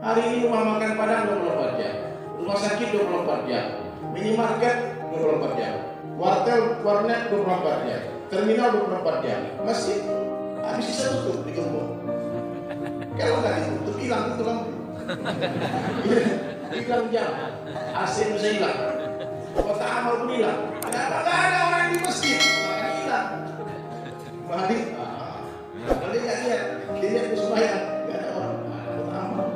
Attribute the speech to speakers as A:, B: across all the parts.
A: Hari ini rumah makan Padang 24 jam, rumah sakit 24 jam, minimarket 24 jam, warnet 24 jam, terminal 24 jam. Masih habis bisa tutup di gembok. Kalau nggak ditutup hilang itu lampu. Hilang jam, AC bisa hilang, kota amal pun hilang. Kenapa nggak ada orang di masjid? Maka hilang. Mari, kalau dia lihat sembahyang, nggak ada orang. Kota amal.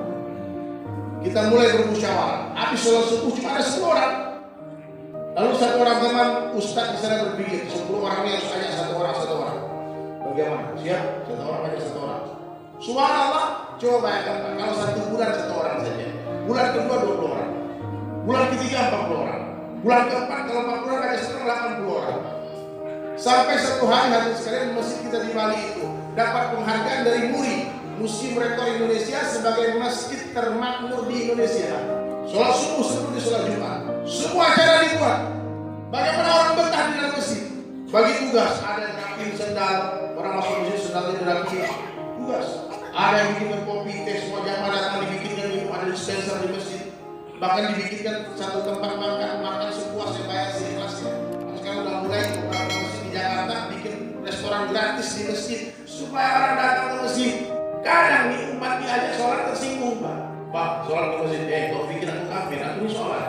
A: Kita mulai bermusyawarah. Habis sholat subuh cuma ada 10 orang. Lalu satu orang teman ustaz di sana berpikir 10 orang ini harus ajak satu orang. Bagaimana? Siap? Satu orang ajak satu orang. Subhanallah, coba bayangkan kalau 1 bulan 1 orang saja. Bulan kedua 20 orang. Bulan ketiga 40 orang. Bulan keempat kalau 40 orang ada sekarang 80 orang. Sampai satu hari hadirin sekalian masjid kita di Bali itu dapat penghargaan dari MUI, Museum Rektor Indonesia, sebagai masjid termakmur di Indonesia. Sholat subuh seperti sholat Jumat. Semua acara dibuat. Bagaimana orang betah di dalam masjid? Bagi tugas, ada yang rapin sendal, orang masuk masjid sendalnya dirapin. Tugas. Ada yang bikinkan kopi, teh, semua jamaah datang dibikinkan minum, ada dispenser di masjid. Bahkan dibikinkan satu tempat makan sepuasnya, bayar seikhlasnya. Sekarang udah mulai beberapa masjid di Jakarta bikin restoran gratis di masjid supaya orang datang ke masjid. Kadang nih umat diajak sholat tersinggung, Pak, sholat di masjid, kau pikir aku kafir, aku ini sholat.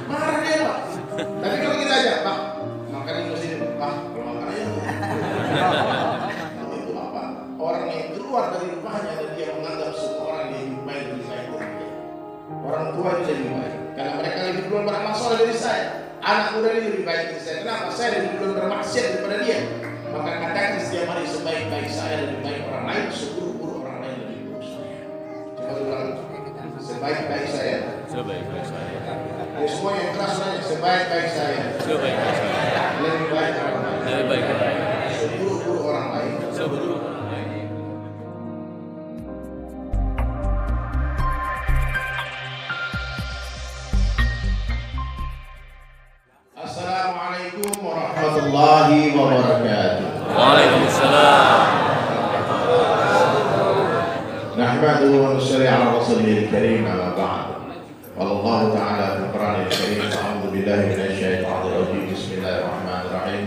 A: Marah dia, Pak. Tapi kalau kita ajak, Pak, makan di masjid, Pak, kalau makan aja. Itu apa? Orang yang keluar dari rumahnya dan dia menganggap semua orang yang lebih baik dari dia. Orang tua itu lebih baik, karena mereka lebih duluan beramal soleh dari saya. Anak muda ini lebih baik dari saya. Kenapa? Saya lebih duluan bermaksiat daripada dia. Maka katakan setiap hari sebaik-baik saya lebih baik orang lain, seburuk-buruk orang lain lebih buruk saya. Coba ulang. Sebaik-baik saya.
B: Sebaik-baik saya.
A: Ya, semua yang keras nanya, sebaik-baik saya.
B: Sebaik-baik saya.
A: Lebih baik orang lain.
B: Lebih baik orang lain.
A: Seburuk-buruk orang lain.
B: Seburuk orang lain.
A: Assalamualaikum warahmatullahi wabarakatuh.
B: Waalaikumsalam.
A: Nahmaduhu wa nusalli ala rasulihil karim, amma ba'd. Wallahu ta'ala fil Qur'anil karim. A'udzu billahi minasy syaithanir rajim. Bismillahirrahmanirrahim.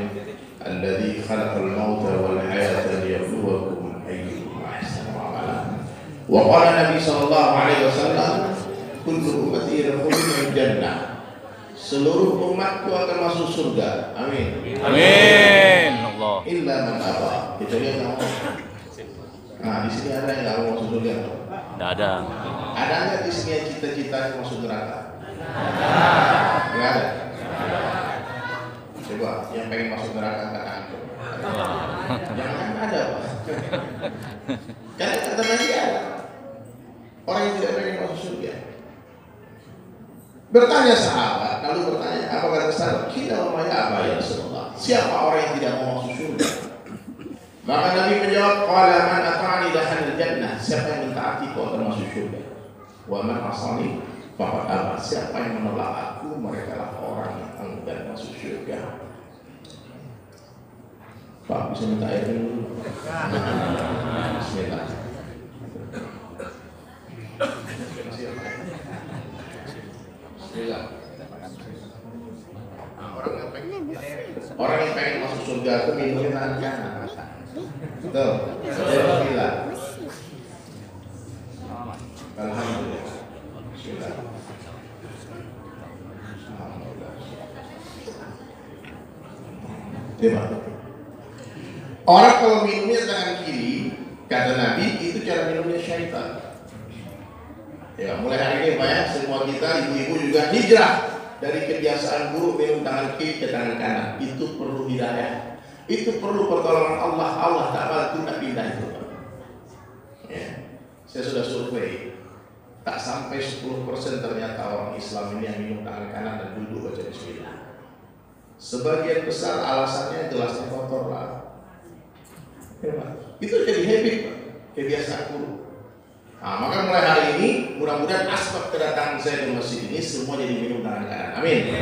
A: Alladzi khalaqal mauta wal hayata liyabluwakum ayyukum ahsanu amala. Wa qala Nabi sallallahu alaihi wasallam, kullu ummati yadkhuluna jannah. Seluruh umatku akan masuk surga. Amin.
B: Amin. Allah.
A: Illa man aba. Kita lihat yang mau. Nah, di sini ada yang nggak mau masuk surga?
B: Tidak ada.
A: Ada nggak di sini yang cita-citanya masuk neraka? Nggak ada. Coba yang pengen masuk neraka kata aku. Jangan ada, Pak. Karena kata Nabi ada orang yang tidak pengen masuk surga. Bertanya sahabat, lalu bertanya, apa kata sahabat? Kita memangnya apa ya Rasulullah? Siapa orang yang tidak mau masuk surga? Maka Nabi menjawab, qala man ata'ani dakhala jannah. Siapa yang mentaati kau akan masuk surga. Wa man asani faqad aba. Siapa yang menolak aku, mereka lah orang yang enggan masuk surga. Pak, bisa minta air dulu? Bismillah. Orang yang pengen masuk surga itu minumnya tangan kanan. Betul. Alhamdulillah. Alhamdulillah. Bismillah. Terima. Orang kalau minumnya tangan kiri, kata Nabi, itu cara minumnya syaitan. Ya, mulai hari ini banyak semua kita, ibu-ibu juga hijrah dari kebiasaan buruk minum tangan kiri ke tangan kanan. Itu perlu hidayah. Itu perlu pertolongan Allah. Allah tak bantu nak pindah itu. Ya. Saya sudah survei, tak sampai 10% ternyata orang Islam ini yang minum tangan kanan dan duduk baca bismillah. Sebagian besar alasannya jelasnya kotor lah. Itu jadi habit, kebiasaan buruk. Nah, maka mulai hari ini mudah-mudahan asbab kedatangan saya ke masjid ini semua jadi minum tangan kanan. Amin.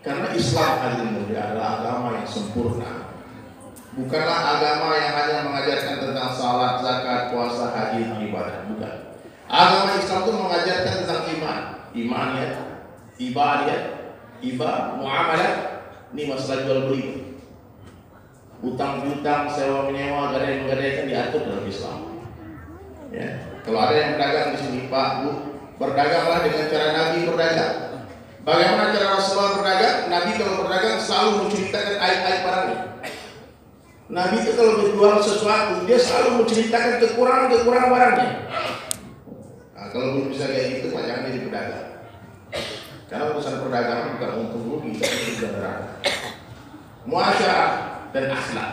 A: Karena Islam adalah agama yang sempurna. Bukanlah agama yang hanya mengajarkan tentang salat, zakat, puasa, haji, dan ibadah. Bukan. Agama Islam itu mengajarkan tentang iman, imannya, ibadah, muamalah. Ini masalah jual beli. Utang piutang, sewa menyewa, gadai menggadaikan diatur dalam Islam. Ya. Kalau ada yang berdagang di sini, Pak, Bu, berdaganglah dengan cara Nabi berdagang. Bagaimana cara Rasulullah berdagang? Nabi kalau berdagang selalu menceritakan aib-aib barangnya. Nabi itu kalau berjual sesuatu, dia selalu menceritakan kekurangan barangnya. Nah, kalau belum bisa kayak gitu, jangan jadi pedagang. Karena urusan perdagangan bukan untung rugi, tapi juga neraka. Muasyarah dan akhlak.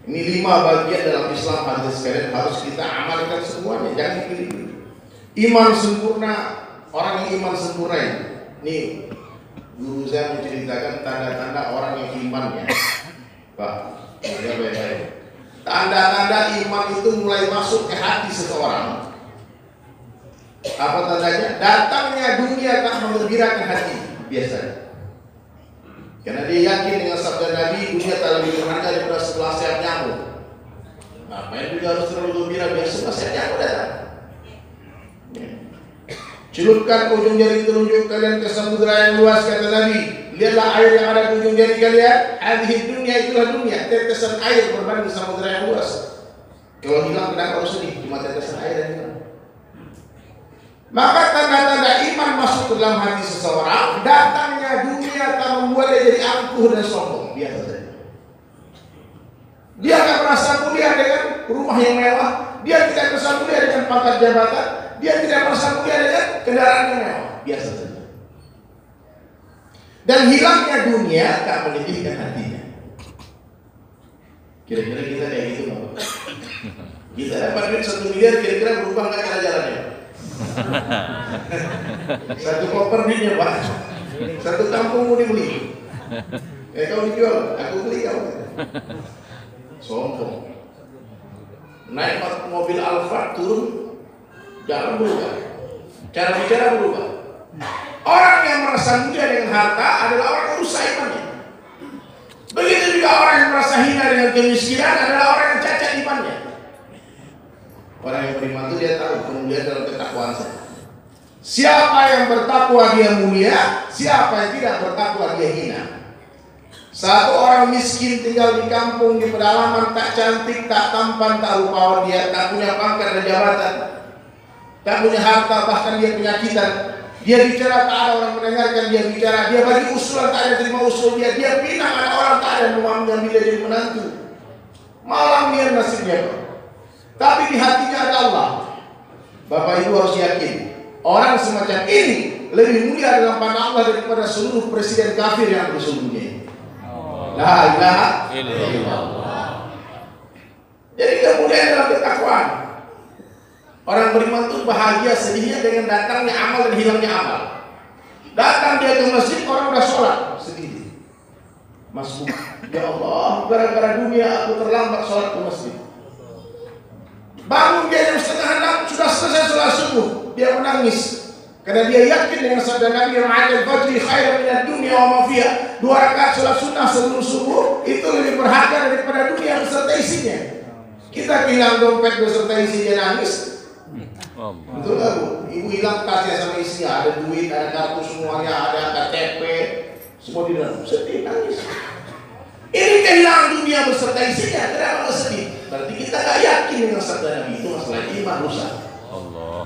A: Ini 5 bagian dalam Islam hadis sekalian harus kita amalkan semuanya, jangan dipilih. Iman sempurna, orang yang iman sempurna ini guru saya menceritakan tanda-tanda orang yang imannya. Pak, ya baik-baik. Tanda-tanda iman itu mulai masuk ke hati seseorang. Apa tandanya? Datangnya dunia tak menggembirakan hati biasanya. Karena dia yakin dengan sabda Nabi, dunia tak lebih berharga daripada 11 sayap nyamuk. Ngapain juga harus terlalu gembira biar 11 sayap nyamuk datang? Celupkan ujung jari telunjuk kalian ke samudera yang luas, kata Nabi. Lihatlah air yang ada di ujung jari kalian. Hadhihi dunia, itulah dunia. Tetesan air berbanding samudera yang luas. Kalau hilang kenapa harus sedih? Cuma tetesan air yang hilang. Maka tanda-tanda iman masuk ke dalam hati seseorang, datangnya dunia tak membuat dia jadi angkuh dan sombong. Biasa saja. Dia akan merasa mulia dengan rumah yang mewah. Dia tidak merasa mulia dengan pangkat jabatan. Dia tidak merasa mulia dengan kendaraan yang mewah. Biasa saja. Dan hilangnya dunia tak menyedihkan hatinya. Kira-kira kita kayak gitu mau? Kita dapat duit 1 miliar, kira-kira berubah nggak cara jalannya? 1 koper duitnya, Pak. 1 kampung mau dibeli. Kau dijual, aku beli kamu. Sombong. Naik mobil Alfa, turun, jalan berubah, cara bicara berubah. Orang yang merasa mulia dengan harta adalah orang yang rusak imannya. Begitu juga orang yang merasa hina dengan kemiskinan adalah orang yang cacat imannya. Orang yang beriman itu dia tahu kemuliaan dalam ketakwaan saja. Siapa yang bertakwa dia mulia, siapa yang tidak bertakwa dia hina. Satu orang miskin tinggal di kampung di pedalaman, tak cantik, tak tampan, tak rupawan, dia tak punya pangkat dan jabatan, tak punya harta, bahkan dia penyakitan. Dia bicara tak ada orang mendengarkan dia bicara. Dia bagi usulan tak ada terima usul dia. Dia pinang ada orang tak ada yang mau mengambil dia jadi menantu. Malang dia nasibnya. Tapi di hatinya ada Allah. Bapak Ibu harus yakin, orang semacam ini lebih mulia dalam pandang Allah daripada seluruh presiden kafir yang bersembunyi. La ilaha illallah. Jadi kemudian dalam ketakwaan. Orang beriman itu bahagia sedihnya dengan datangnya amal dan hilangnya amal. Datang dia ke masjid, orang udah sholat sedih. Masuk, ya Allah, gara-gara dunia aku terlambat sholat ke masjid. Bangun dia jam 5:30 sudah selesai sholat subuh, dia menangis karena dia yakin dengan sabda Nabi Muhammad fajri khairan minad dunya wa ma fiha. 2 rakaat sholat sunnah sebelum subuh itu lebih berharga daripada dunia beserta isinya. Kita kehilangan dompet beserta isinya nangis. Betul nggak Bu? Ibu hilang tasnya sama isinya, ada duit, ada kartu semuanya, ada KTP, semua di dalam, sedih nangis. Ini kehilangan dunia beserta isinya, kenapa nggak sedih? Berarti kita nggak yakin dengan sabda Nabi, itu masalah iman rusak.
B: Allah.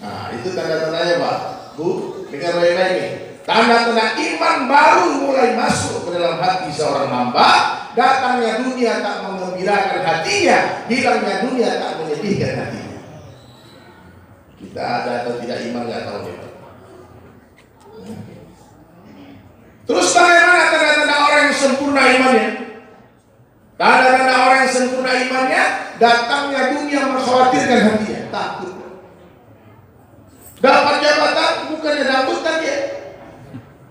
A: Nah itu tanda-tandanya Pak, Bu, dengar baik-baik nih. Tanda-tanda iman baru mulai masuk ke dalam hati seorang hamba. Datangnya dunia tak menggembirakan hatinya, hilangnya dunia tak menyedihkan hatinya. Kita ada atau tidak iman nggak tahu ya. Terus bagaimana tanda-tanda orang yang sempurna imannya? Tanda-tanda orang yang sempurna imannya, datangnya dunia mengkhawatirkan hatinya, takut. Dapat jabatan bukannya dakutan dia,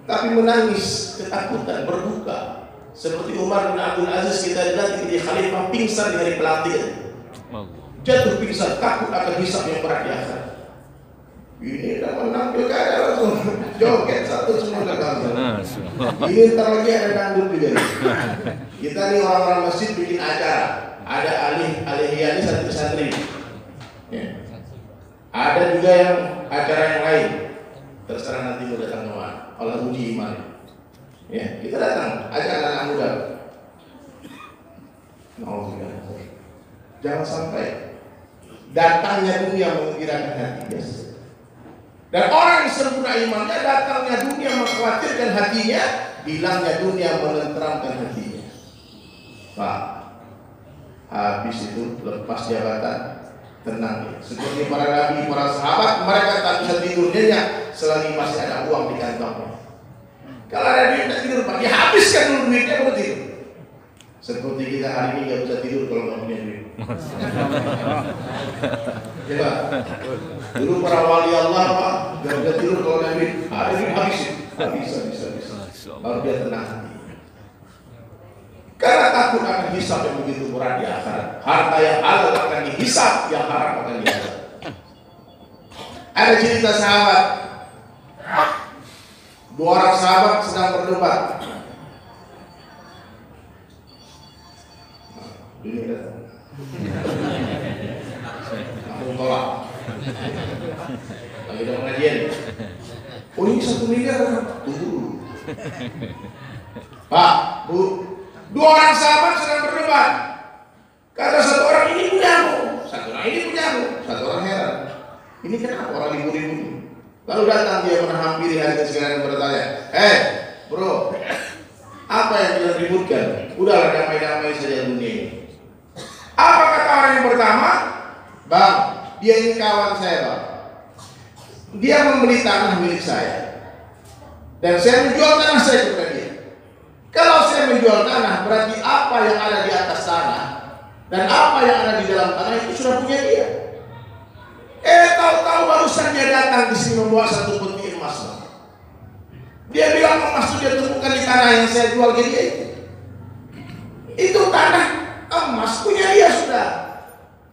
A: tapi menangis, ketakutan, berduka. Seperti Umar bin Abdul Aziz, kita lihat di khalifah pingsan di hari pelatihan. Jatuh pingsan, takut akan hisab yang berat di akhirat. Ini udah menang pilkada langsung joget satu semua udah langsung.
B: Masya
A: Ini ntar lagi ada dangdut juga. Kita nih orang-orang masjid bikin acara. Ada alih-alih santri-santri. Ya. Ada juga yang acara yang lain. Terserah nanti mau datang kemana. Allah uji iman. Ya, kita datang, ajak anak muda. Jangan sampai datangnya dunia mengirakan hati. Dan orang yang sempurna imannya, datangnya dunia mengkhawatirkan hatinya, hilangnya dunia menenteramkan hatinya. Pak, habis itu lepas jabatan, tenang. Seperti para nabi, para sahabat, mereka tak bisa tidur nyenyak selagi masih ada uang di kantongnya. Kalau ada duit tak tidur, Pak, dihabiskan dulu duitnya baru tidur. Seperti kita hari ini nggak bisa tidur kalau nggak punya duit. Coba, dulu para wali Allah, Pak, nggak bisa tidur kalau ada duit. Ada duit habisin, bisa. Lalu dia tenang hati. Karena takut akan hisab yang begitu berat di akhirat. Harta yang halal akan dihisab, yang haram akan dihisab. Ada cerita sahabat. Dua orang sahabat sedang berdebat. Ini datang. Aku tolak. Lagi ada pengajian. Oh ini 1 miliar kan? Tunggu. Pak, Bu, dua orang sahabat sedang berdebat. Kata satu orang, ini punyamu. Satu orang, ini punyamu. Satu orang heran. Ini kenapa orang ribut-ribut? Lalu datang dia menghampiri hadirin sekalian dan bertanya, bro, apa yang kalian ributkan? Udahlah damai-damai saja dunia ini. Apa kata orang yang pertama? Bang, dia ini kawan saya, Bang. Dia membeli tanah milik saya. Dan saya menjual tanah saya kepada dia. Kalau saya menjual tanah, berarti apa yang ada di atas tanah dan apa yang ada di dalam tanah itu sudah punya dia. Tahu-tahu barusan dia datang di sini membawa 1 peti emas. Dia bilang emas itu dia temukan di tanah yang saya jual ke dia itu. Itu tanah emas punya dia sudah.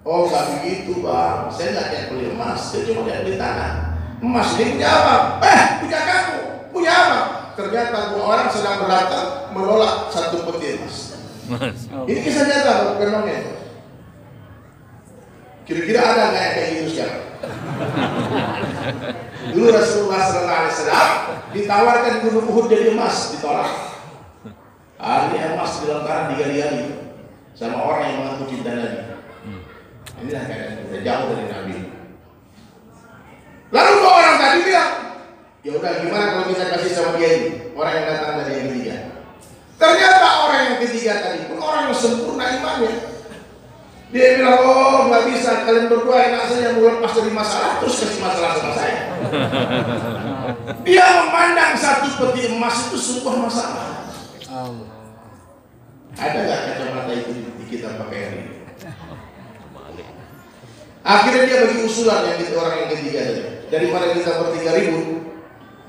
A: Oh nggak begitu Bang, saya nggak lihat beli emas, saya cuma lihat beli tanah. Emas ini punya apa? Punya kamu, punya apa? Ternyata 2 orang sedang berdatang menolak 1 peti emas. Ini kisah nyata bukan dongeng. Kira-kira ada nggak yang kayak gitu sekarang? Dulu Rasulullah SAW ditawarkan gunung Uhud jadi emas, ditolak. Ini emas di dalam tanah digali-gali sama orang yang mengaku cinta Nabi. Inilah keadaan kita jauh dari Nabi. Lalu 2 orang tadi bilang, ya udah gimana kalau kita kasih sama dia ini, orang yang datang dari yang ketiga. Ternyata orang yang ketiga tadi pun orang yang sempurna imannya. Dia bilang, oh nggak bisa, kalian berdua enak saja mau lepas dari masalah, terus kasih masalah sama saya. Dia memandang 1 peti emas itu sebuah masalah. Ada nggak kacamata itu di kita pakai hari ini? Akhirnya dia bagi usulan yang orang yang ketiga tadi. Daripada kita bertiga ribut,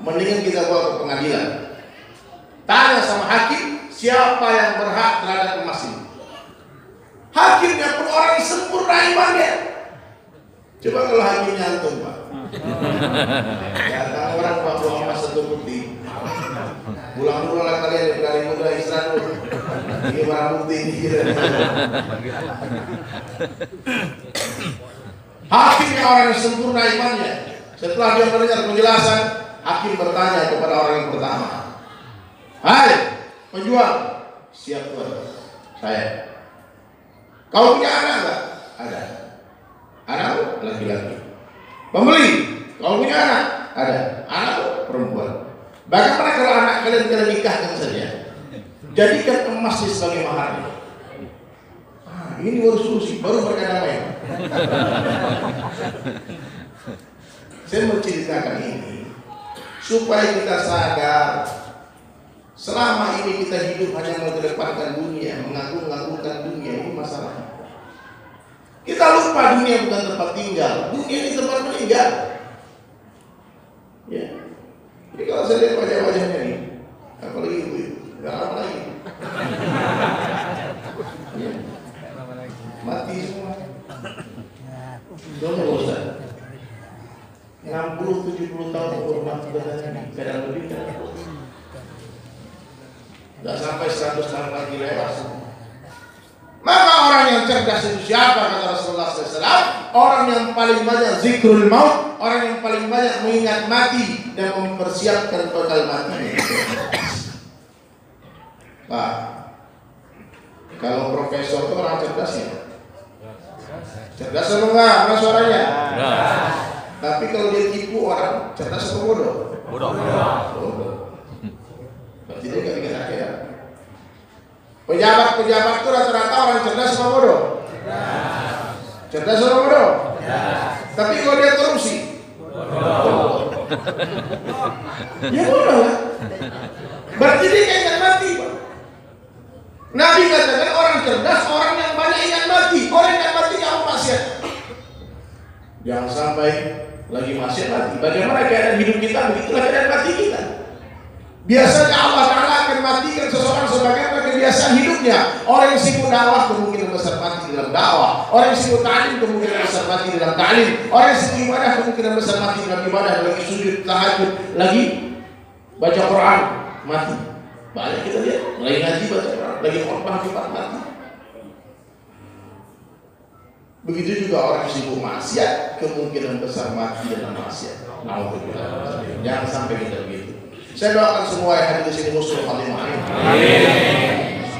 A: mendingan kita bawa ke pengadilan. Tanya sama hakim, siapa yang berhak terhadap emas ini? Hakimnya pun orang yang sempurna imannya. Coba kalau hakimnya antum, Pak. Datang orang bawa emas 1 peti. Pulang-pulang kalian dari muda Israel. Ini barang bukti ini kira. Hakimnya orang yang sempurna imannya. Setelah dia mendengar penjelasan, hakim bertanya kepada orang yang pertama, hai penjual, siap Tuan, saya. Kau punya anak enggak? Ada. Anak laki-laki. Pembeli, kau punya anak? Ada. Anak perempuan. Bagaimana kalau anak kalian kalian nikahkan saja? Jadikan emas sebagai maharnya. Ini baru solusi, baru mereka damai. Saya menceritakan ini supaya kita sadar selama ini kita hidup hanya mengedepankan dunia, mengagung-agungkan dunia, ini masalah. Kita lupa dunia bukan tempat tinggal, dunia ini tempat meninggal. Ya. Jadi kalau saya lihat wajah-wajahnya ini, apalagi ibu, nggak lama lagi. Ya. Mati semua. Dong Ustaz. 60-70 tahun umur mati badannya, kadang lebih kadang kurang. Nggak sampai 100 tahun lagi lewat. Maka orang yang cerdas itu siapa? Kata Rasulullah SAW, orang yang paling banyak zikrul maut, orang yang paling banyak mengingat mati dan mempersiapkan bekal mati. Pak, kalau profesor itu orang cerdas ya? Cerdas atau enggak? Mana suaranya? Tapi kalau dia tipu orang, cerdas atau bodoh?
B: Bodoh.
A: Bodoh. Berarti dia gak dikasih akhirat. Pejabat-pejabat itu rata-rata orang cerdas atau bodoh? Cerdas atau bodoh? Tapi kalau dia korupsi? Bodoh. Ya bodoh lah. Berarti dia kayak ingat mati, Pak. Nabi katakan orang cerdas, orang yang banyak ingat mati. Orang ingat mati kamu maksiat. Jangan sampai lagi maksiat mati. Bagaimana keadaan hidup kita, begitulah keadaan mati kita. Biasanya Allah Ta'ala akan matikan seseorang sebagaimana kebiasaan hidupnya. Orang yang sibuk dakwah kemungkinan besar mati dalam dakwah. Orang yang sibuk ta'lim kemungkinan besar mati dalam ta'lim. Orang yang sibuk ibadah kemungkinan besar mati dalam ibadah. Lagi sujud, tahajud, lagi baca Quran, mati. Banyak kita lihat, lagi ngaji baca Quran, lagi khotbah cepat mati. Begitu juga orang yang sibuk maksiat kemungkinan besar mati dalam maksiat. Jangan sampai kita begitu. Saya doakan semua yang hadir di sini husnul khatimah.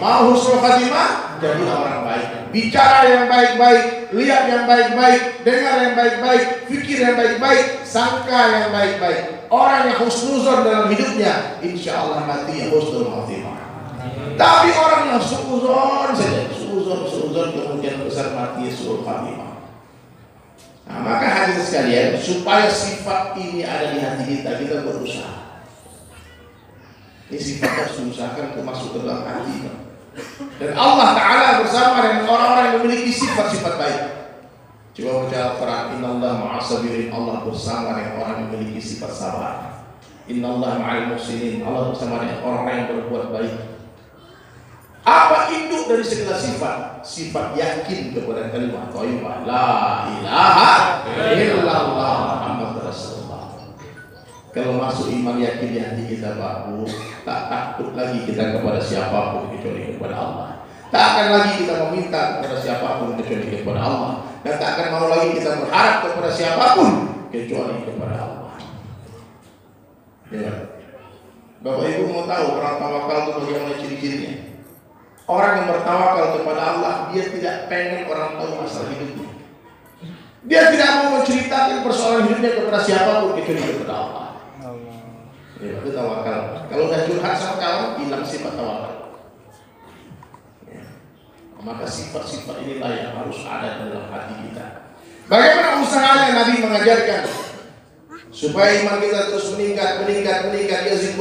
A: Mau husnul khatimah, jadilah orang baik. Bicara yang baik-baik, lihat yang baik-baik, dengar yang baik-baik, fikir yang baik-baik, sangka yang baik-baik. Orang yang husnuzon dalam hidupnya, insya Allah mati husnul khatimah. Tapi orang yang suuzon saja, suuzon kemungkinan besar mati suul khatimah. Nah, maka hadirin sekalian, supaya sifat ini ada di hati kita, kita berusaha. Ini sifat harus diusahakan masuk ke dalam hati. Dan Allah Ta'ala bersama dengan orang-orang yang memiliki sifat-sifat baik. Coba baca Al-Quran, Innallaha ma'as-sabirin. Allah bersama dengan orang yang memiliki sifat sabar. Innallaha ma'al muhsinin. Allah bersama dengan orang-orang yang berbuat baik. Apa induk dari segala sifat? Sifat yakin kepada kalimat thayyibah, la ilaha illallah Muhammad Rasulullah. Kalau masuk iman yakin di hati kita bagus, tak takut lagi kita kepada siapapun kecuali kepada Allah. Tak akan lagi kita meminta kepada siapapun kecuali kepada Allah. Dan tak akan mau lagi kita berharap kepada siapapun kecuali kepada Allah. Ya. Bapak Ibu mau tahu orang tawakal itu bagaimana ciri-cirinya? Orang yang bertawakal kepada Allah, dia tidak pengen orang tahu masalah hidupnya. Dia tidak mau menceritakan persoalan hidupnya kepada siapapun kecuali kepada Allah. Ya, itu tawakal. Kalau udah curhat sama kawan, hilang sifat tawakal. Ya. Maka sifat-sifat inilah yang harus ada dalam hati kita. Bagaimana usahanya Nabi mengajarkan supaya iman kita terus meningkat, yazid.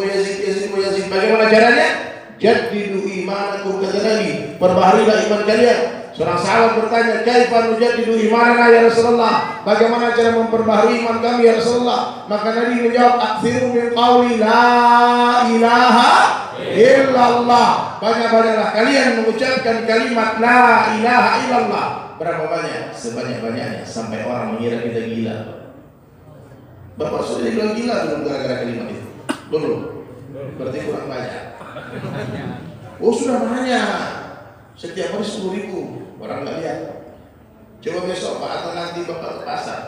A: Bagaimana caranya? Jaddidu imanakum, kata Nabi, perbaharilah iman kalian. Seorang sahabat bertanya, kaifa nujaddidu imanana ya Rasulullah? Bagaimana cara memperbaharui iman kami ya Rasulullah? Maka Nabi menjawab, aksiru min qawli la ilaha illallah. Banyak-banyaklah kalian mengucapkan kalimat la ilaha illallah. Berapa banyak? Sebanyak-banyaknya sampai orang mengira kita gila. Bapak sudah dibilang gila belum gara-gara kalimat itu? Belum. Berarti kurang banyak. Oh sudah banyak. Setiap hari 10.000. Orang nggak lihat. Coba besok Pak atau nanti Bapak ke pasar,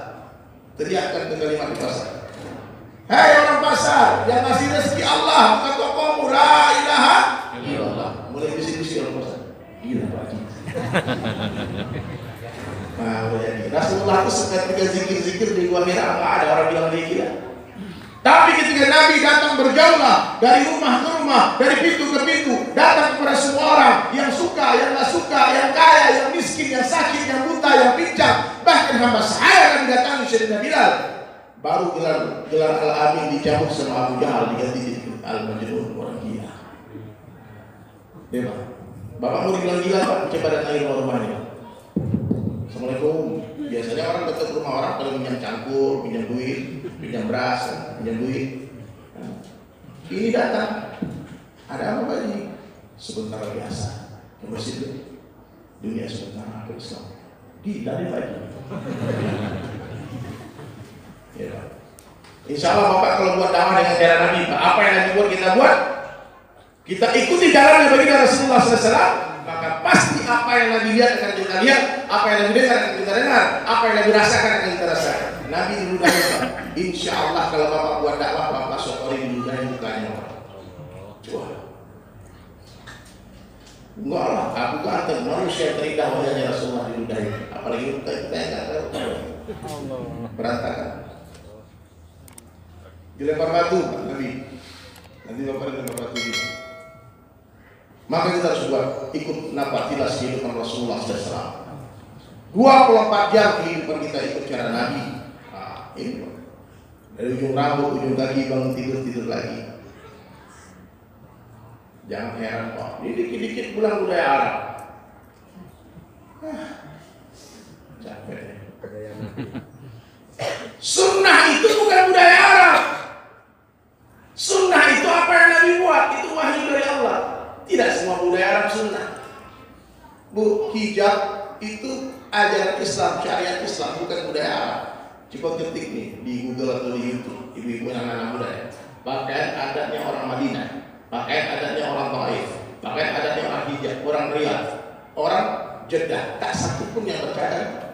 A: teriakkan ke kalimat di pasar. Hei orang pasar, yang ngasih rezeki Allah, bukan tokomu, la ilaha illallah. Mulai bisik-bisik orang pasar. Gila Pak. Nah, jadi Rasulullah itu ketika zikir-zikir di luar Hira, nggak ada orang bilang dia gila. Tapi ketika Nabi datang berjauhlah dari rumah ke rumah, dari pintu ke pintu, datang kepada semua orang yang suka, yang nggak suka, yang kaya, yang miskin, yang sakit, yang buta, yang pincang, bahkan hamba sahaya yang didatangi Sayyidina Bilal. Baru gelar Al-Amin dicabut sama Abu Jahal, diganti Al-Majnun, orang gila. Dia Bapak mau dibilang gila Pak, coba datangi rumahnya. Assalamualaikum. Biasanya orang dekat rumah orang kalau pinjam cangkur, pinjam duit, pinjam beras, pinjam duit. Nah, ini datang. Ada apa Pak ini? Sebentar biasa. Ke masjid dunia sebentar ke Islam. Gila dia Pak. Ya. Insya Allah Bapak kalau buat dakwah dengan cara Nabi, Pak, apa yang Nabi buat kita buat, kita ikuti jalannya bagi Rasulullah SAW, maka pasti apa yang Nabi lihat akan kita lihat, apa yang Nabi dengar akan kita dengar, apa yang Nabi rasakan akan kita rasakan. Nabi diludahi, Pak. Insya Allah kalau Bapak buat dakwah, Bapak syukuri diludahi mukanya, Pak. Coba. Enggak lah, aku kan manusia terindah wajahnya Rasulullah diludahi. Apalagi kita yang nggak tahu. Berantakan. Dilempar batu, Pak Nabi. Nanti Bapak dilempar batu juga. Maka kita harus buat ikut napatilas kehidupan Rasulullah SAW. 24 jam kehidupan kita ikut cara Nabi. Nah, ini Pak. Dari ujung rambut, ujung kaki, bangun tidur lagi. Jangan heran Pak. Ini dikit-dikit pulang budaya Arab. Capek. Sunnah itu bukan budaya Arab. Sunnah itu apa yang Nabi buat, itu wahyu dari Allah. Tidak semua budaya Arab sunnah. Bu, hijab itu ajaran Islam, syariat Islam, bukan budaya Arab. Coba ketik nih di Google atau di YouTube, ibu-ibu dan anak-anak muda ya. Pakaian adatnya orang Madinah, pakaian adatnya orang Taif, pakaian adatnya orang Hijaz, orang Riyadh, orang Jeddah, tak satu pun yang bercadar.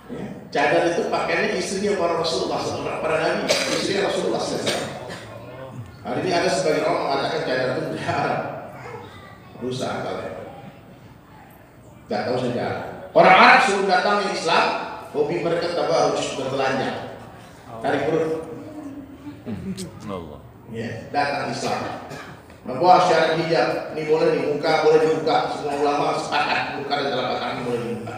A: Ya. Cadar itu pakaiannya istrinya para Rasulullah, para Nabi, istrinya Rasulullah SAW. Hari ini ada sebagian orang mengatakan cadar itu budaya Arab. Rusak akalnya. Gak tahu sejarah. Orang Arab sebelum datangnya Islam, hobi mereka harus bertelanjang, tarik perut.
B: Allah.
A: Ya, datang Islam. Membawa syarat hijab, ini boleh dibuka, boleh dibuka. Semua ulama sepakat buka dan telapak kaki boleh dibuka.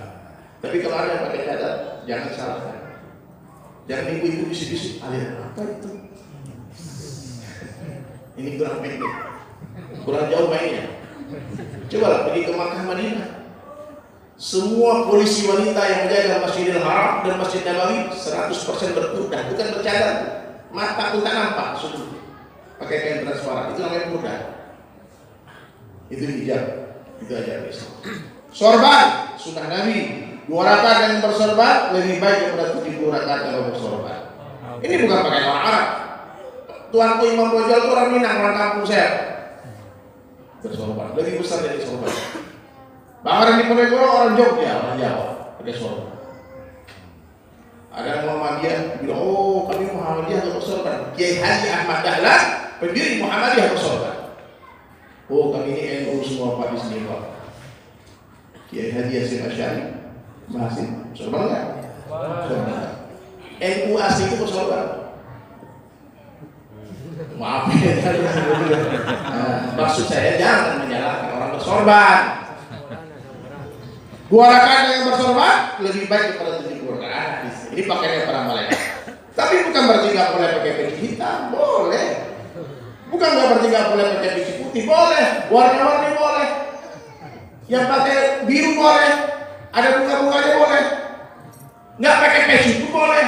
A: Tapi kalau ada yang pakai cadar, jangan salahkan. Jangan ibu-ibu bisik-bisik, alir apa itu? Ini kurang pendek, kurang jauh mainnya. Cobalah pergi ke Makkah Madinah. Semua polisi wanita yang menjaga Masjidil Haram dan Masjid Nabawi 100% berpurdah, bukan bercadar. Mata pun tak nampak, sudah pakai kain transparan, itu namanya purdah. Itu hijab, itu ajaran Islam. Sorban, sunnah Nabi. 2 rakaat yang bersorban lebih baik daripada 70 rakaat yang bersorban. Ini bukan pakai orang Arab. Tuanku Imam Bojol itu orang Minang, orang kampung saya. Bersorban, lebih besar dari sorban. Bang Arang di Ponegoro orang Jogja, orang Jawa, pakai sorban. Ada Muhammadiyah bilang, oh kami Muhammadiyah atau sorban. Kiai Haji Ahmad Dahlan, pendiri Muhammadiyah atau sorban. Oh kami ini NU semua Pak di sini Pak. Kiai Haji Hasyim Asy'ari masih sorban nggak? Sorban. NU asli itu bersorban. Maaf ya, maksud saya jangan menyalahkan orang bersorban. 2 rakaat yang bersorban lebih baik daripada 70 rakaat. Ini pakainya para malaikat. Tapi bukan berarti nggak boleh pakai peci hitam, boleh. Bukan nggak berarti nggak boleh pakai peci putih, boleh. Warna-warni boleh. Yang pakai biru boleh. Ada bunga-bunganya boleh. Nggak pakai peci itu boleh.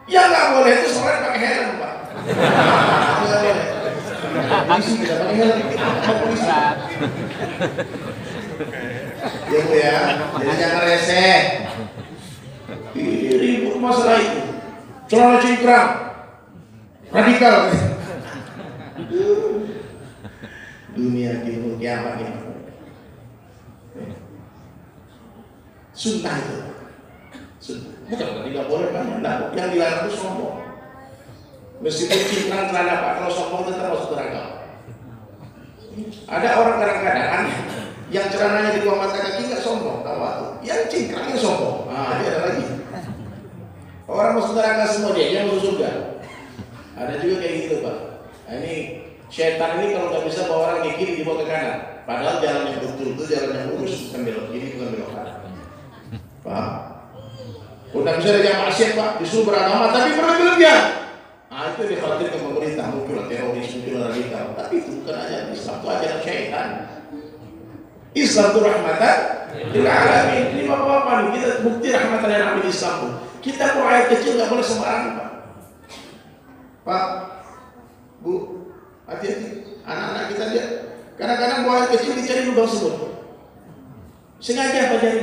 A: Yang nggak boleh itu sholat pakai helm, Pak. Nggak boleh. Polisi tidak pakai helm. Polisi. Ya Bu ya, jadi jangan reseh. Ini ribut masalah itu. Celana cingkrang, radikal. Dunia ilmu kiamat ini. Sunnah itu. Bukan tidak boleh kan? Nah, yang dilarang itu sombong. Meskipun cingkrang celana Pak, kalau sombong tetap masuk neraka. Ada orang kadang-kadang aneh. Yang celananya di bawah mata kaki nggak sombong, tahu? Yang cingkrangnya sombong. Nah, dia ada lagi. Orang masuk neraka semua dia masuk surga. Ada juga kayak gitu Pak. Nah, ini setan ini kalau nggak bisa bawa orang ke kiri dibawa ke kanan. Padahal jalan yang betul itu jalan yang lurus, bukan belok kiri, bukan belok kanan. Paham? Udah bisa ada yang maksiat Pak, disuruh beragama tapi berlebihan. Nah itu dikhawatirkan pemerintah, mungkin teroris, mungkin radikal. Tapi itu bukan ajaran Islam, itu ajaran syaitan. Islam itu rahmatan lil alamin. Ini bapak-bapak nih, kita bukti rahmatan lil alamin Islam tuh. Kita mau air kecil nggak boleh sembarangan Pak. Pak, Bu, hati-hati. Anak-anak kita lihat. Kadang-kadang buang air kecil dicari lubang semut. Sengaja apa jadi?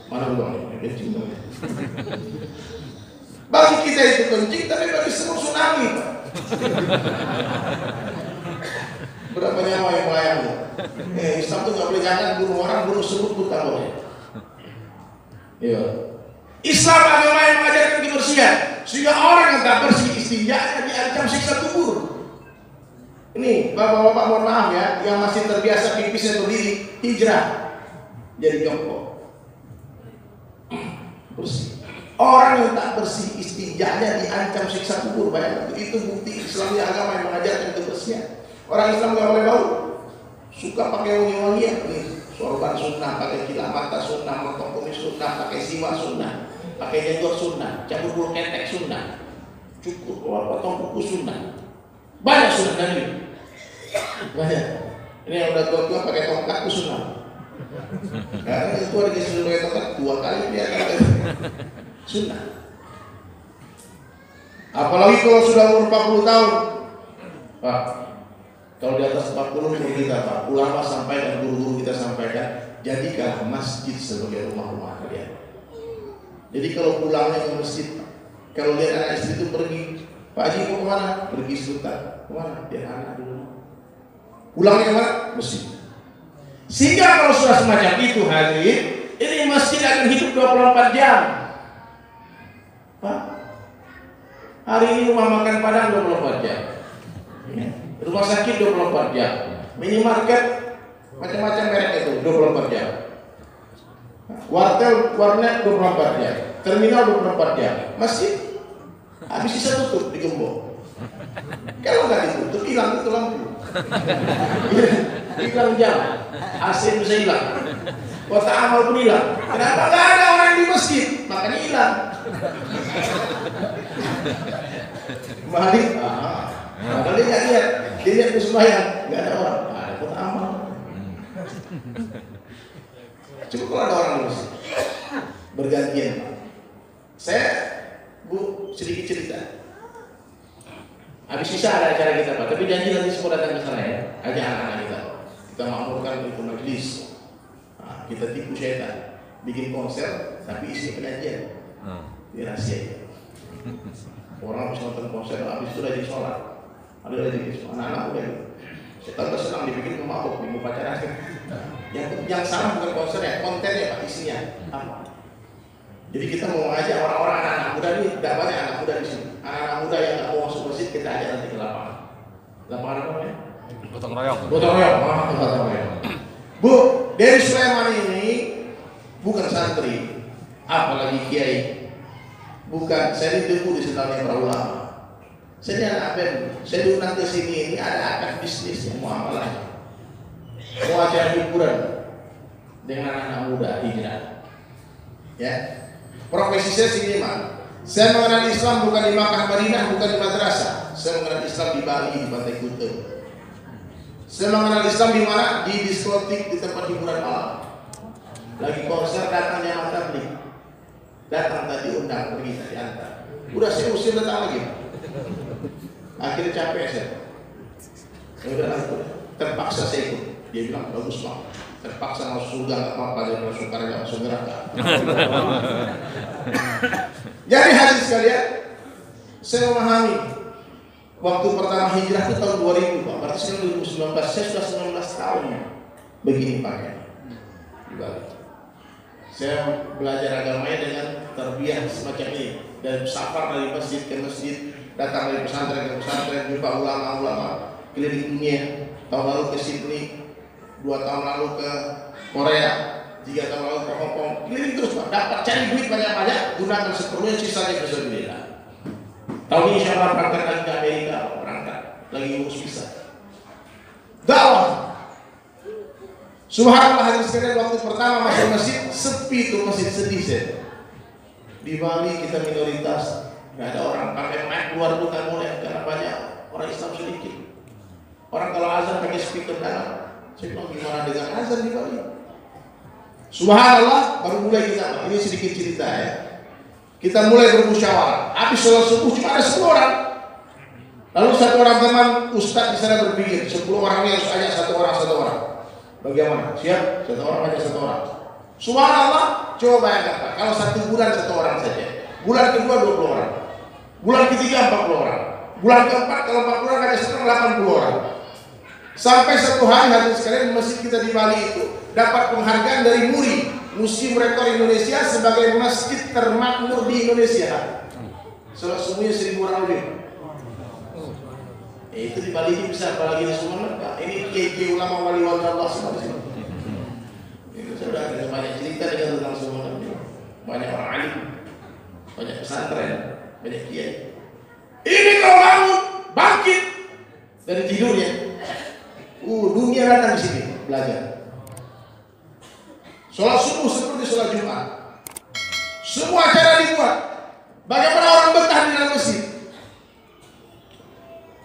A: Mana lubang ini? Kecil banget. Bagi kita itu kencing, tapi bagi semua tsunami, Pak. Berapa nyawa yang melayang? Islam tuh nggak boleh jangan bunuh orang, bunuh semut pun tak boleh. Iya. Islam agama yang mengajarkan kebersihan, sehingga orang yang tak bersih istinjanya diancam siksa kubur. Ini bapak-bapak mohon maaf ya, yang masih terbiasa pipisnya berdiri, hijrah jadi jongkok. Bersih. Orang yang tak bersih istinjanya diancam siksa kubur. Bayangkan itu bukti Islam agama yang mengajarkan kebersihan. Orang Islam nggak boleh bau, suka pakai wangi-wangian. Nih, sorban sunnah, pakai kilat mata sunnah, motong kumis sunnah, pakai siwak sunnah, pakai jenggot sunnah, cabut bulu ketek sunnah, cukur potong kuku sunnah. Banyak sunnah dari banyak. Ini yang udah tua-tua pakai tongkat itu sunnah. Karena itu ada disuruh pakai tongkat 2 kali dia pakai sunnah. Apalagi kalau sudah umur 40 tahun, Pak. Kalau di atas 40 umur kita, Pak, ulama sampaikan, guru-guru kita sampaikan, jadikanlah masjid sebagai rumah-rumah kalian. Jadi kalau pulangnya ke masjid, kalau lihat anak istri itu pergi, Pak Haji mau kemana? Pergi sebentar. Kemana? Dia anak dulu. Pulangnya kemana? Masjid. Sehingga kalau sudah semacam itu hadirin, ini masjid akan hidup 24 jam. Pak, hari ini rumah makan Padang 24 jam. Rumah sakit 24 jam, minimarket macam-macam merek itu 24 jam, warnet 24 jam, terminal 24 jam, masjid habis bisa tutup digembok. Kalau nggak ditutup hilang itu lampu, hilang jam, AC bisa hilang, kota amal pun hilang. Kenapa nggak ada orang di masjid? Makanya hilang. Mari. Kalau dia nggak lihat, dia lihat sembahyang, nggak ada orang, ada kota amal. Coba kalau ada orang terus bergantian. Saya, Bu, sedikit cerita. Habis bisa ada acara kita, Pak, tapi janji nanti semua datang ke sana ya, ajak anak-anak kita. Kita makmurkan itu majlis. Nah, kita tipu syaitan, bikin konser, tapi isi penyajian. Ini rahasia. Orang habis nonton konser, habis itu lagi sholat. Ada lagi anak-anak udah setelah senang dibikin kemabuk di upacara. Yang salah bukan konsernya, kontennya Pak, isinya apa? Jadi kita mau ngajak orang-orang anak-anak muda ini, tidak banyak anak muda di sini. Anak-anak muda yang nggak mau masuk masjid kita ajak nanti ke lapangan. Lapangan apa namanya?
B: Gotong royong.
A: Gotong royong, gotong royong. Bu, dari Sulaiman ini bukan santri, apalagi kiai. Bukan, saya ditunggu di sentalnya para ulama. Saya anak BEM, saya diundang ke sini ini ada akad bisnis yang muamalah, mau acara hiburan dengan anak-anak muda hijrah. Ya, profesi saya sini mah. Saya mengenal Islam bukan di Makkah Madinah, bukan di madrasah. Saya mengenal Islam di Bali, di Pantai Kuta. Saya mengenal Islam di mana? Di diskotik, di tempat hiburan malam. Lagi konser datang jamaah tabligh. Datang tadi undang pergi tadi antar. Udah saya usir datang lagi. Akhirnya capek saya. Terpaksa saya ikut. Dia bilang bagus Bang. Terpaksa masuk surga nggak apa-apa, dia masuk neraka masuk neraka. Jadi hadis sekalian, saya memahami waktu pertama hijrah itu tahun 2000 Pak. Berarti sekarang 2019, saya sudah 19 tahun begini pakai di Bali. Saya belajar agamanya dengan tarbiyah semacam ini, dan safar dari masjid ke masjid, datang dari pesantren ke pesantren, jumpa ulama-ulama keliling dunia. Tahun lalu ke Sydney, 2 tahun lalu ke Korea, 3 tahun lalu ke Hong Kong, keliling terus Pak. Dapat cari duit banyak-banyak, gunakan seperlunya, sisanya fisabilillah. Tahun ini insya Allah berangkat lagi ke Amerika, berangkat lagi ngurus visa. Dakwah. Subhanallah, hadis sekalian, waktu pertama masuk masjid sepi tuh, masjid sedih saya. Di Bali kita minoritas, nggak ada orang pakai mic keluar bukan boleh karena banyak orang Islam sedikit. Orang kalau azan pakai speaker dalam, saya bilang gimana dengan azan di Bali? Subhanallah, baru mulai kita, ini sedikit cerita ya. Kita mulai bermusyawarah. Habis sholat subuh cuma ada 10 orang. Lalu satu orang teman ustadz di sana berpikir 10 orang ini harus ajak satu orang. Bagaimana? Siap? Satu orang aja satu orang. Subhanallah, coba bayangkan Pak, kalau 1 bulan 1 orang saja. Bulan kedua 20 orang. Bulan ketiga 40 orang. Bulan keempat kalau 40 orang ada sekarang 80 orang. Sampai satu hari hadirin sekalian masjid kita di Bali itu dapat penghargaan dari MURI, Museum Rekor Indonesia, sebagai masjid termakmur di Indonesia. Semuanya 1000 orang lebih. Itu di Bali ini bisa, apalagi di Sumatera. Ini kiai ulama wali Allah semua. Itu sudah ada banyak cerita dengan tentang Sumatera. Banyak orang alim, banyak pesantren, banyak kiai. Ini kalau bangun, bangkit dari tidurnya. Dunia datang di sini belajar. Sholat subuh seperti sholat Jumat. Semua acara dibuat. Bagaimana orang betah di dalam masjid?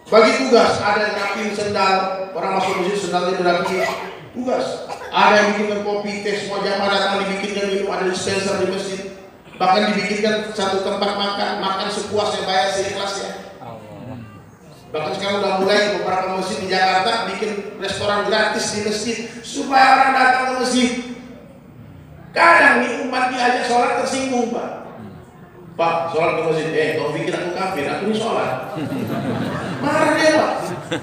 A: Bagi tugas, ada yang rapiin sendal, orang masuk masjid sendalnya dirapiin. Tugas. Ada yang bikinkan kopi, teh, semua jamaah datang dibikinkan minum, ada dispenser di masjid. Bahkan dibikinkan satu tempat makan sepuasnya, bayar seikhlasnya. Bahkan sekarang udah mulai beberapa masjid di Jakarta bikin restoran gratis di masjid supaya orang datang ke masjid. Kadang nih umat diajak sholat tersinggung, Pak. Pak, sholat di masjid, kau pikir aku kafir, aku ini sholat. Marah dia, Pak.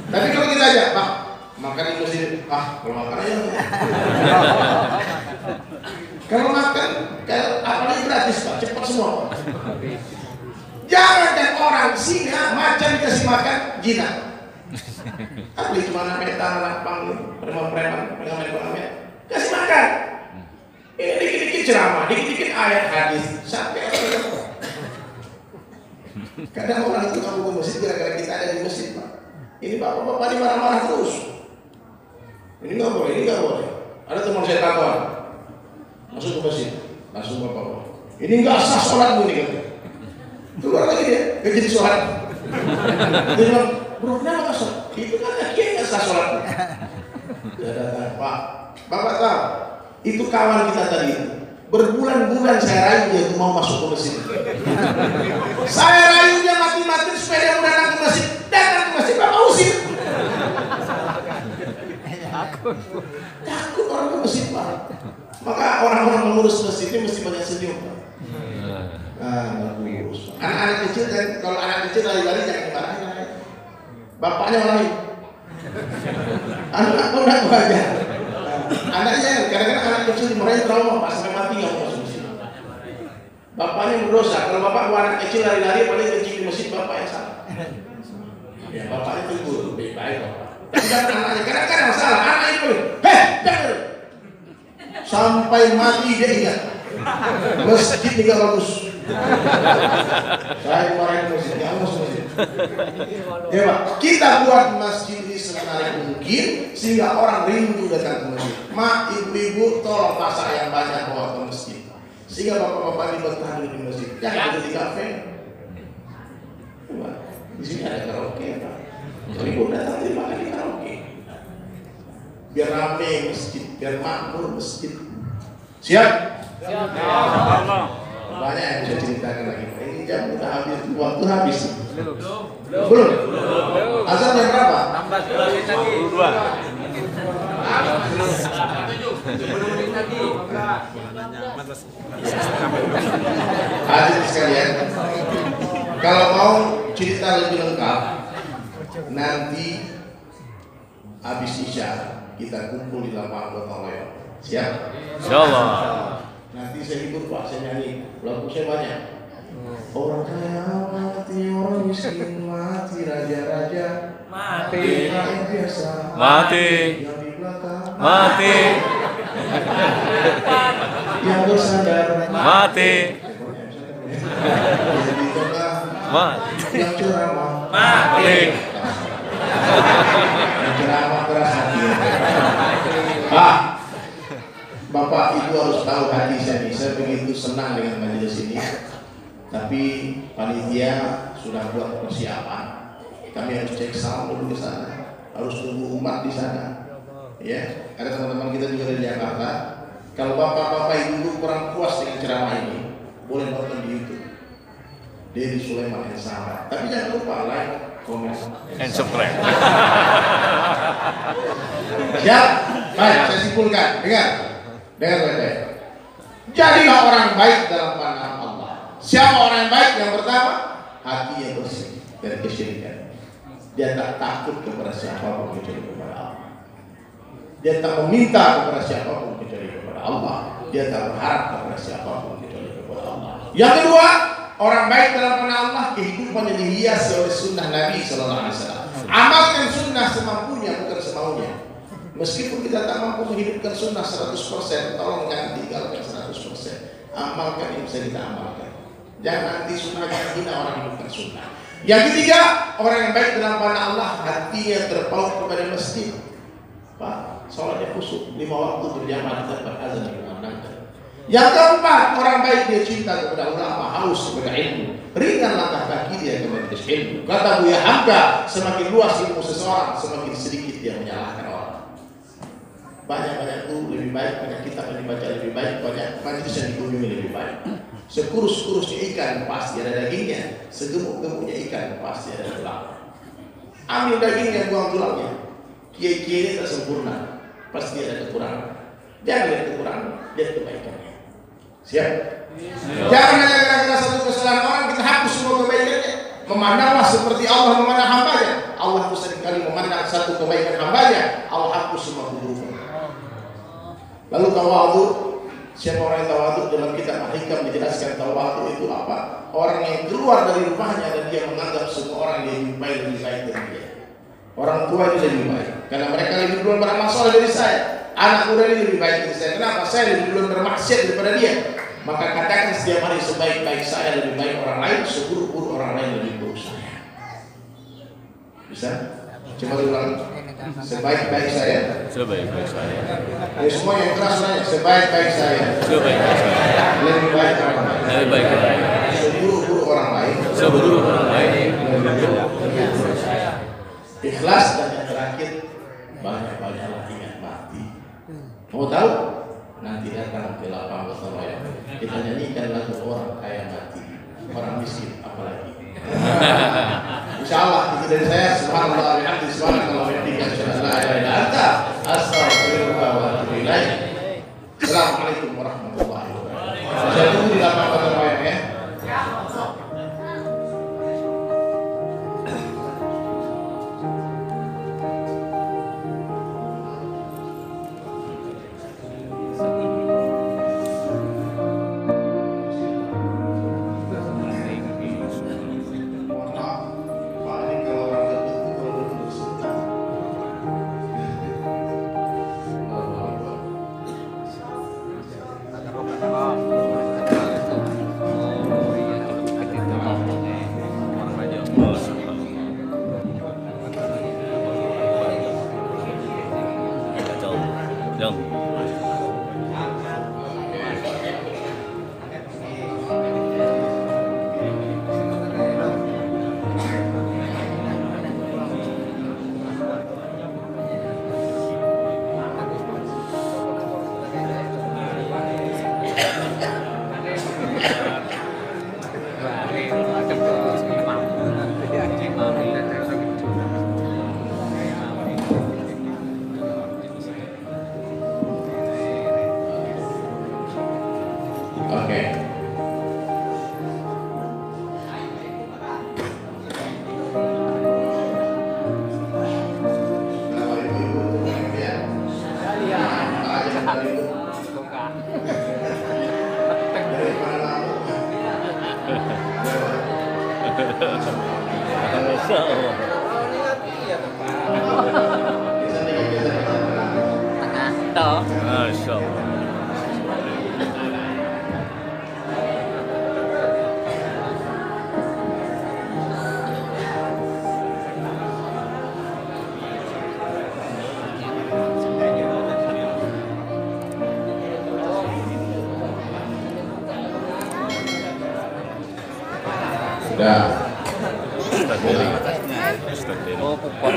A: Tapi kalau kita ajak, Pak, makan di masjid, kalau makan aja. Kalau makan, apalagi gratis, Pak, cepat semua, Pak. Jangan kan orang singa macan dikasih makan jinak. Apa itu mana metal lapang preman-preman pengamen kasih makan. Ini dikit-dikit ceramah, dikit-dikit ayat hadis sampai kadang orang itu kamu ke masjid gara-gara kita ada di masjid, Pak. Ini bapak-bapak ini marah-marah terus. Ini nggak boleh, ini nggak boleh. Ada teman saya takut masuk ke masjid, langsung bapak-bapak. Ini nggak sah sholatmu nih katanya. Keluar lagi dia, gak jadi sholat. Dia bilang, bro kenapa gak sholat? Itu kan kiai gak sah sholat. Dia datang, Pak, Bapak tahu, itu kawan kita tadi itu. Berbulan-bulan saya rayu dia untuk mau masuk ke masjid. Saya rayu dia mati-mati supaya dia mau datang ke masjid. Datang ke masjid, Bapak usir. Takut orang ke masjid, Pak. Maka orang-orang mengurus masjid ini mesti banyak senyum, Pak. Bagus. Anak-anak kecil kan, kalau anak kecil lari-lari jangan dimarahin. Bapaknya lain. Anak udah wajar. Anaknya kadang-kadang anak kecil dimarahin trauma, pas sampai mati nggak mau masuk masjid. Bapaknya berdosa. Kalau bapak buat anak kecil lari-lari paling kencing di masjid, bapak yang salah. Ya bapaknya tegur, baik-baik bapak. Tapi jangan anaknya, kadang-kadang salah. Anaknya itu, jangan. Sampai mati dia ingat. Masjid ini gak bagus. Saya kemarin masjid, gak masuk masjid. Ya Pak, kita buat masjid ini semenarik mungkin sehingga orang rindu datang ke masjid. Mak, ibu-ibu tolong masak yang banyak bawa ke masjid sehingga bapak-bapak ini betah di masjid. Jangan duduk di kafe. Di sini ada karaoke, Pak. Jadi ibu datang di makan di karaoke. Biar rame masjid, biar makmur masjid. Siap? Banyak yang bisa ceritakan lagi. Ini jam udah habis, waktu habis. Belum? Azan jam berapa?
B: 22.
A: Hadirin sekalian, kalau mau cerita lebih lengkap, nanti habis Isya kita kumpul di lapangan Gotong Royong. Siap?
B: Insyaallah.
A: Nanti saya hibur Pak, saya nyanyi. Lagu saya banyak. Orang kaya mati, orang miskin mati, raja-raja mati, rakyat biasa
B: Mati.
A: yang di belakang
B: Mati.
A: yang bersandar
B: Mati.
A: yang di tengah
B: Mati.
A: yang ceramah
B: Mati.
A: yang ceramah keras hati. Pak, Bapak Ibu harus tahu hati saya nih. Saya begitu senang dengan majelis ini. Tapi panitia sudah buat persiapan. Kami harus cek sound dulu ke sana. Harus tunggu umat di sana. Ya, ada teman-teman kita juga dari Jakarta. Kalau bapak-bapak ibu kurang puas dengan ceramah ini, boleh nonton di YouTube. Dedi Sulaiman yang sama. Tapi jangan lupa like, komen,
B: And subscribe.
A: Siap? Baik, saya simpulkan. Dengar baik-baik. Jadilah orang baik dalam pandangan Allah. Siapa orang yang baik? Yang pertama, hatinya bersih dari kesyirikan. Dia tak takut kepada siapapun kecuali kepada Allah. Dia tak meminta kepada siapapun kecuali kepada Allah. Dia tak berharap kepada siapapun kecuali kepada Allah. Yang kedua, orang baik dalam pandangan Allah kehidupannya dihiasi oleh sunnah Nabi Sallallahu Alaihi Wasallam. Amalkan sunnah semampunya, bukan semaunya. Meskipun kita tak mampu menghidupkan sunnah 100%, tolong jangan tinggalkan 100%. Amalkan yang bisa kita amalkan. Jangan nanti sunnah jangan hina orang hidupkan sunnah. Yang ketiga, orang yang baik dalam pandangan Allah hatinya terpaut kepada masjid. Pak, sholatnya khusyuk 5 waktu berjamaah di tempat azan yang dikumandangkan. Yang keempat, orang baik dia cinta kepada ulama, haus kepada ilmu. Ringan langkah kaki dia ke majelis ilmu. Kata Buya Hamka, semakin luas ilmu seseorang, semakin sedikit dia menyalahkan orang. Banyak-banyak itu lebih baik, banyak kitab yang dibaca lebih baik, banyak majelis yang dikunjungi lebih baik. Sekurus-kurusnya ikan pasti ada dagingnya, segemuk-gemuknya ikan pasti ada tulang. Ambil dagingnya, buang tulangnya. Kiai-kiai ini tak sempurna, pasti ada kekurangan. Jangan lihat kekurangan, lihat kebaikannya. Siap? Jangan hanya gara-gara satu kesalahan orang kita hapus semua kebaikannya. Memandanglah seperti Allah memandang hambanya. Allah itu seringkali memandang satu kebaikan hambanya, Allah hapus semua keburukan. Lalu tawadhu, siapa orang yang tawadhu? Dalam kitab Al-Hikam dijelaskan tawadhu itu apa? Orang yang keluar dari rumahnya dan dia menganggap semua orang yang lebih baik dari dia. Orang tua ini lebih baik karena mereka lebih duluan beramal saleh dari saya. Anak muda ini lebih baik dari saya. Kenapa? Saya lebih duluan bermaksiat daripada dia. Maka katakan setiap hari sebaik-baik saya lebih baik orang lain, seburuk-buruk orang lain lebih buruk saya. Bisa? Coba ulang. Sebaik-baik saya.
B: Sebaik-baik saya.
A: Ya, semua yang keras nanya. Sebaik-baik saya.
B: Sebaik-baik saya.
A: Lebih baik orang lain.
B: Lebih baik orang lain.
A: Seburuk-buruk orang lain.
B: Seburuk orang lain.
A: Ikhlas dan yang terakhir banyak-banyaklah ingat mati. Mau tahu? Nanti datang ke lapang bersama kita nyanyikan lagu orang kaya mati, orang miskin apalagi. Insyaallah itu dari saya. Subhanallah bihamdi subhanallah wa bihamdihi asyhadu an la ilaha illa anta astaghfiruka wa atubu ilaik. Assalamualaikum warahmatullahi wabarakatuh. Saya tunggu di lapang bersama ya.
B: Masya Allah.
A: Sudah.
B: Ustaz Dedi. Ustaz Dedi.
C: Oh, pupon.